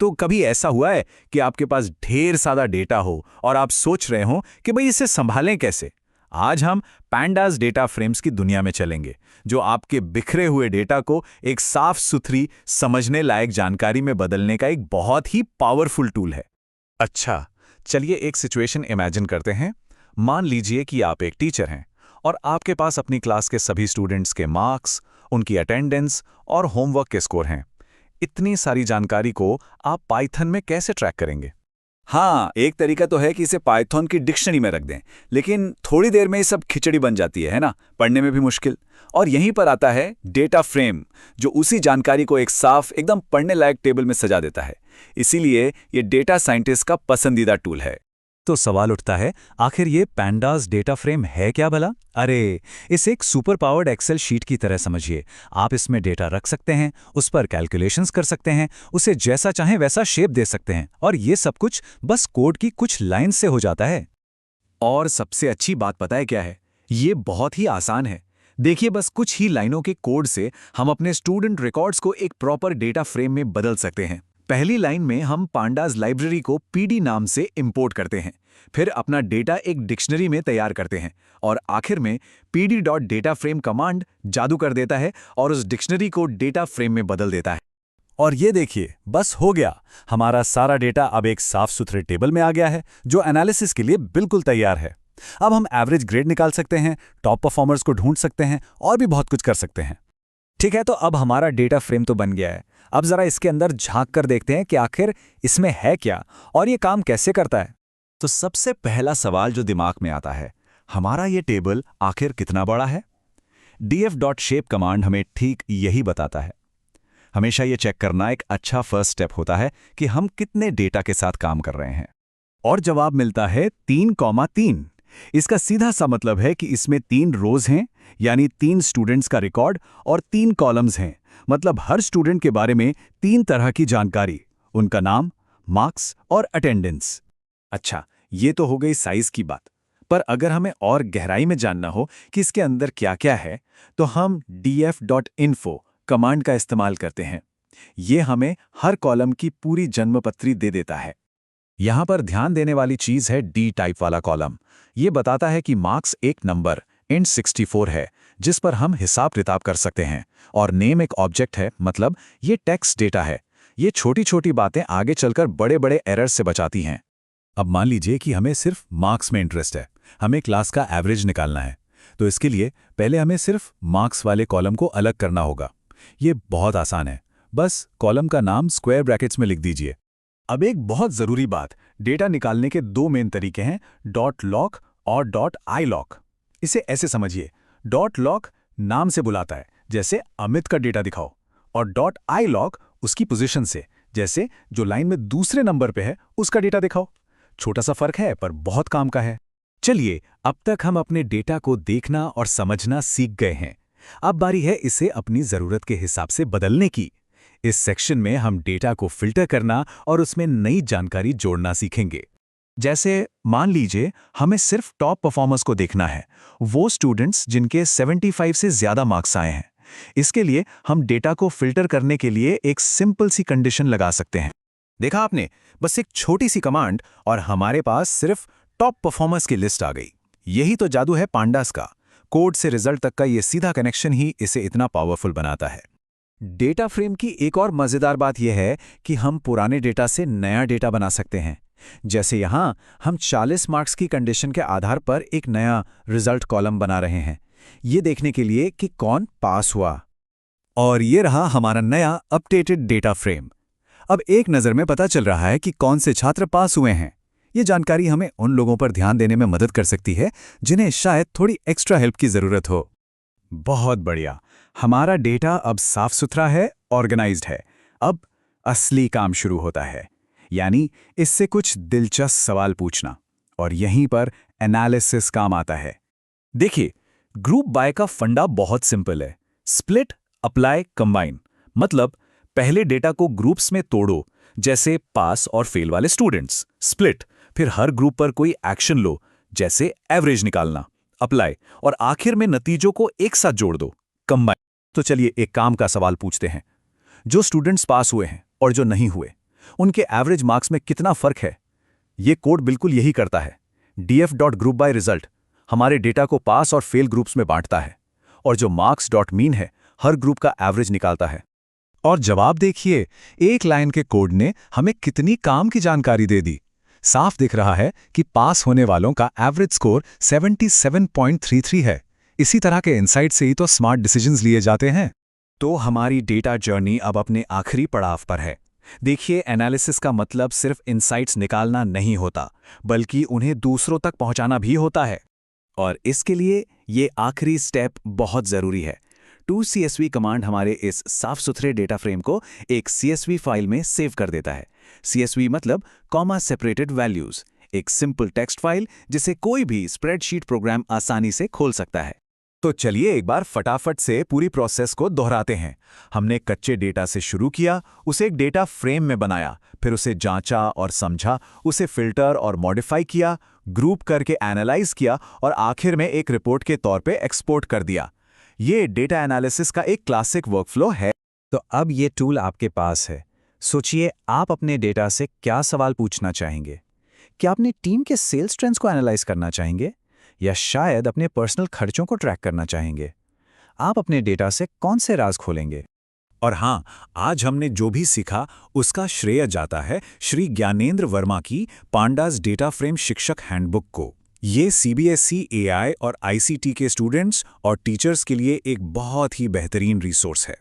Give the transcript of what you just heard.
तो कभी ऐसा हुआ है कि आपके पास ढेर सारा डेटा हो और आप सोच रहे हो कि भाई इसे संभालें कैसे? आज हम पैंडास डेटा फ्रेम्स की दुनिया में चलेंगे, जो आपके बिखरे हुए डेटा को एक साफ सुथरी, समझने लायक जानकारी में बदलने का एक बहुत ही पावरफुल टूल है। अच्छा, चलिए एक सिचुएशन इमेजिन करते हैं। मान लीजिए कि आप एक टीचर हैं और आपके पास अपनी क्लास के सभी स्टूडेंट्स के मार्क्स, उनकी अटेंडेंस और होमवर्क के स्कोर हैं। इतनी सारी जानकारी को आप पाइथन में कैसे ट्रैक करेंगे? हाँ, एक तरीका तो है कि इसे पाइथन की डिक्शनरी में रख दें, लेकिन थोड़ी देर में ये सब खिचड़ी बन जाती है ना, पढ़ने में भी मुश्किल। और यहीं पर आता है डेटा फ्रेम, जो उसी जानकारी को एक साफ, एकदम पढ़ने लायक टेबल में सजा देता है। इसीलिए ये डेटा साइंटिस्ट का पसंदीदा टूल है। तो सवाल उठता है, आखिर ये पैंडास डेटा फ्रेम है क्या भला? अरे, इसे एक सुपर पावर्ड एक्सेल शीट की तरह समझिए। आप इसमें डेटा रख सकते हैं, उस पर कैलकुलेशंस कर सकते हैं, उसे जैसा चाहें वैसा शेप दे सकते हैं, और ये सब कुछ बस कोड की कुछ लाइन से हो जाता है। और सबसे अच्छी बात पता है क्या है? ये बहुत ही आसान है। देखिए, बस कुछ ही लाइनों के कोड से हम अपने स्टूडेंट रिकॉर्ड्स को एक प्रॉपर डेटा फ्रेम में बदल सकते हैं। पहली लाइन में हम पांडास लाइब्रेरी को पीडी नाम से इंपोर्ट करते हैं, फिर अपना डेटा एक डिक्शनरी में तैयार करते हैं, और आखिर में pd.dataFrame कमांड जादू कर देता है और उस डिक्शनरी को डेटा फ्रेम में बदल देता है। और ये देखिए, बस हो गया, हमारा सारा डेटा अब एक साफ सुथरे टेबल में आ गया है, जो एनालिसिस के लिए बिल्कुल तैयार है। अब हम एवरेज ग्रेड निकाल सकते हैं, टॉप परफॉर्मर्स को ढूंढ सकते हैं और भी बहुत कुछ कर सकते हैं। ठीक है, तो अब हमारा डेटा फ्रेम तो बन गया है। अब जरा इसके अंदर झांक कर देखते हैं कि आखिर इसमें है क्या और ये काम कैसे करता है। तो सबसे पहला सवाल जो दिमाग में आता है, हमारा ये टेबल आखिर कितना बड़ा है? df.shape कमांड हमें ठीक यही बताता है। हमेशा ये चेक करना एक अच्छा फर्स्ट स्टेप होता है कि हम कितने डेटा के साथ काम कर रहे हैं। और जवाब मिलता है 3,3। इसका सीधा सा मतलब है कि इसमें 3 रोज हैं, यानी 3 स्टूडेंट्स का रिकॉर्ड, और 3 कॉलम्स हैं, मतलब हर स्टूडेंट के बारे में 3 तरह की जानकारी, उनका नाम, मार्क्स और अटेंडेंस। अच्छा, ये तो हो गई साइज की बात, पर अगर हमें और गहराई में जानना हो कि इसके अंदर क्या क्या है, तो हम df.info कमांड का इस्तेमाल करते हैं। ये हमें हर कॉलम की पूरी जन्मपत्री दे देता है। यहां पर ध्यान देने वाली चीज है डी टाइप वाला कॉलम। ये बताता है कि मार्क्स एक नंबर int 64 है, जिस पर हम हिसाब किताब कर सकते हैं, और नेम एक ऑब्जेक्ट है, मतलब ये टेक्स्ट डेटा है। ये छोटी छोटी बातें आगे चलकर बड़े बड़े एरर्स से बचाती हैं। अब मान लीजिए कि हमें सिर्फ मार्क्स में इंटरेस्ट है, हमें क्लास का एवरेज निकालना है। तो इसके लिए पहले हमें सिर्फ मार्क्स वाले कॉलम को अलग करना होगा। ये बहुत आसान है, बस कॉलम का नाम स्क्वायर ब्रैकेट्स में लिख दीजिए। अब एक बहुत ज़रूरी बात, डेटा निकालने के 2 मेन तरीके हैं, .log और .ilog। इसे ऐसे समझिए, .log नाम से बुलाता है, जैसे अमित का डेटा दिखाओ, और .ilog उसकी पोजीशन से, जैसे जो लाइन में दूसरे नंबर पे है उसका डेटा दिखाओ। छोटा सा फर्क है, पर बहुत काम का है। चलिए, अब तक हम अपने डेटा को देखना और समझना सीख गए हैं। अब बारी है इसे अपनी ज़रूरत के हिसाब से बदलने की। इस सेक्शन में हम डेटा को फिल्टर करना और उसमें नई जानकारी जोड़ना सीखेंगे। जैसे मान लीजिए हमें सिर्फ टॉप परफॉर्मर्स को देखना है, वो स्टूडेंट्स जिनके 75 से ज़्यादा मार्क्स आए हैं। इसके लिए हम डेटा को फिल्टर करने के लिए एक सिंपल सी कंडीशन लगा सकते हैं। देखा आपने, बस एक छोटी सी कमांड और हमारे पास सिर्फ टॉप परफॉर्मर्स की लिस्ट आ गई। यही तो जादू है पांडास का। कोड से रिजल्ट तक का ये सीधा कनेक्शन ही इसे इतना पावरफुल बनाता है। डेटा फ्रेम की एक और मज़ेदार बात यह है कि हम पुराने डेटा से नया डेटा बना सकते हैं। जैसे यहाँ हम 40 मार्क्स की कंडीशन के आधार पर एक नया रिजल्ट कॉलम बना रहे हैं, ये देखने के लिए कि कौन पास हुआ। और ये रहा हमारा नया अपडेटेड डेटा फ्रेम। अब एक नज़र में पता चल रहा है कि कौन से छात्र पास हुए हैं। ये जानकारी हमें उन लोगों पर ध्यान देने में मदद कर सकती है जिन्हें शायद थोड़ी एक्स्ट्रा हेल्प की ज़रूरत हो। बहुत बढ़िया, हमारा डेटा अब साफ सुथरा है, ऑर्गेनाइज्ड है। अब असली काम शुरू होता है, यानी इससे कुछ दिलचस्प सवाल पूछना, और यहीं पर एनालिसिस काम आता है। देखिए, ग्रुप बाय का फंडा बहुत सिंपल है, स्प्लिट, अप्लाई, कंबाइन। मतलब पहले डेटा को ग्रुप्स में तोड़ो, जैसे पास और फेल वाले स्टूडेंट्स, स्प्लिट, फिर हर ग्रुप पर कोई एक्शन लो, जैसे एवरेज निकालना, अप्लाई, और आखिर में नतीजों को एक साथ जोड़ दो, कंबाइन। तो चलिए एक काम का सवाल पूछते हैं, जो स्टूडेंट्स पास हुए हैं और जो नहीं हुए, उनके एवरेज मार्क्स में कितना फर्क है। ये कोड बिल्कुल यही करता है। df.group/result हमारे डेटा को पास और फेल ग्रुप्स में बांटता है, और जो marks.mean है हर ग्रुप का एवरेज निकालता है। और जवाब देखिए, एक लाइन के कोड ने हमें कितनी काम की जानकारी दे दी। साफ दिख रहा है कि पास होने वालों का एवरेज स्कोर 77.33 है। इसी तरह के इनसाइट से ही तो स्मार्ट डिसीजंस लिए जाते हैं। तो हमारी डेटा जर्नी अब अपने आखिरी पड़ाव पर है। देखिए, एनालिसिस का मतलब सिर्फ इनसाइट्स निकालना नहीं होता, बल्कि उन्हें दूसरों तक पहुंचाना भी होता है। और इसके लिए ये आखिरी स्टेप बहुत ज़रूरी है। toCSV कमांड हमारे इस साफ सुथरे डेटा फ्रेम को एक CSV फाइल में सेव कर देता है। CSV मतलब कॉमा सेपरेटेड वैल्यूज, एक सिंपल टेक्स्ट फाइल जिसे कोई भी स्प्रेडशीट प्रोग्राम आसानी से खोल सकता है। तो चलिए एक बार फटाफट से पूरी प्रोसेस को दोहराते हैं। हमने कच्चे डेटा से शुरू किया, उसे एक डेटा फ्रेम में बनाया, फिर उसे जांचा और समझा, उसे फिल्टर और मॉडिफाई किया, ग्रुप करके एनालाइज किया और आखिर में एक रिपोर्ट के तौर पे एक्सपोर्ट कर दिया। ये डेटा एनालिसिस का एक क्लासिक वर्कफ्लो है। तो अब ये टूल आपके पास है। सोचिए, आप अपने डेटा से क्या सवाल पूछना चाहेंगे? क्या अपनी टीम के सेल्स ट्रेंड्स को एनालाइज करना चाहेंगे, या शायद अपने पर्सनल खर्चों को ट्रैक करना चाहेंगे? आप अपने डेटा से कौन से राज खोलेंगे? और हाँ, आज हमने जो भी सीखा उसका श्रेय जाता है श्री ज्ञानेंद्र वर्मा की पांडास डेटा फ्रेम शिक्षक हैंडबुक को। ये CBSE, AI और ICT के स्टूडेंट्स और टीचर्स के लिए एक बहुत ही बेहतरीन रिसोर्स है।